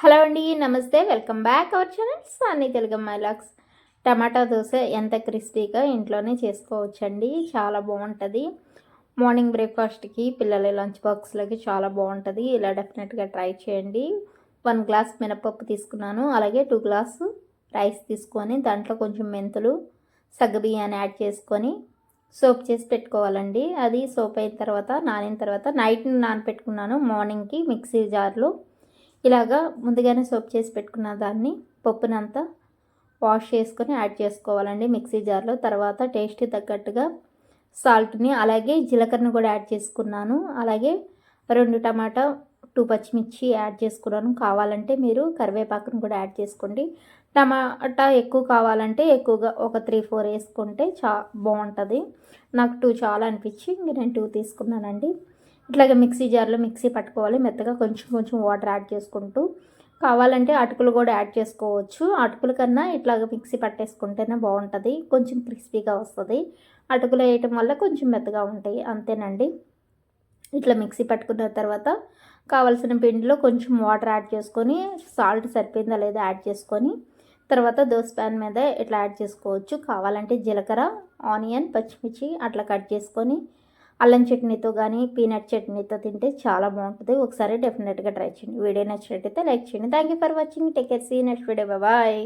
Hello అండి, నమస్తే. Welcome back our channel Sunny తెలుగమ్మాయి వ్లాగ్స్. టమాటా దోశ ఎంత క్రిస్పీగా ఇంట్లోనే చేసుకోవచ్చండి. చాలా బాగుంటుంది. మార్నింగ్ బ్రేక్ఫాస్ట్కి, పిల్లల లంచ్ బాక్స్లకి చాలా బాగుంటుంది. ఇలా డెఫినెట్గా ట్రై చేయండి. 1 గ్లాస్ మినపప్పు తీసుకున్నాను. అలాగే 2 గ్లాసు రైస్ తీసుకొని దాంట్లో కొంచెం మెంతులు, సగ్గుబియ్యాన్ని యాడ్ చేసుకొని సోప్ చేసి పెట్టుకోవాలండి. అది సోప్ అయిన తర్వాత, నానిన తర్వాత నైట్ నానపెట్టుకున్నాను. మార్నింగ్కి మిక్సీ జార్లో ఇలాగా ముందుగానే సోప్ చేసి పెట్టుకున్న దాన్ని పప్పునంతా వాష్ చేసుకొని యాడ్ చేసుకోవాలండి మిక్సీ జార్లో. తర్వాత టేస్ట్కి తగ్గట్టుగా సాల్ట్ని, అలాగే జీలకర్రను కూడా యాడ్ చేసుకున్నాను. అలాగే 2 టమాటా, 2 పచ్చిమిర్చి యాడ్ చేసుకున్నాను. కావాలంటే మీరు కరివేపాకును కూడా యాడ్ చేసుకోండి. టమాటా ఎక్కువ కావాలంటే ఎక్కువగా ఒక 3-4 వేసుకుంటే బాగుంటుంది. నాకు 2 చాలా అనిపించి నేను 2 తీసుకున్నానండి. ఇట్లాగ మిక్సీ జార్లో మిక్సీ పట్టుకోవాలి మెత్తగా. కొంచెం కొంచెం వాటర్ యాడ్ చేసుకుంటూ, కావాలంటే అటుకులు కూడా యాడ్ చేసుకోవచ్చు. అటుకుల కన్నా ఇట్లాగ మిక్సీ పట్టేసుకుంటేనే బాగుంటుంది, కొంచెం క్రిస్పీగా వస్తుంది. అటుకులు వేయటం వల్ల కొంచెం మెత్తగా ఉంటాయి, అంతేనండి. ఇట్లా మిక్సీ పట్టుకున్న తర్వాత కావాల్సిన పిండిలో కొంచెం వాటర్ యాడ్ చేసుకొని, సాల్ట్ సరిపోయిందా లేదా యాడ్ చేసుకొని, తర్వాత దోశ ప్యాన్ మీద ఇట్లా యాడ్ చేసుకోవచ్చు. కావాలంటే జీలకర్ర, ఆనియన్, పచ్చిమిర్చి అట్లా కట్ చేసుకొని అల్లం చట్నీతో కానీ పీనట్ చట్నీతో తింటే చాలా బాగుంటుంది. ఒకసారి డెఫినెట్గా ట్రై చేయండి. వీడియో నచ్చినట్టయితే లైక్ చేయండి. Thank you for watching. Take care. See next video. Bye.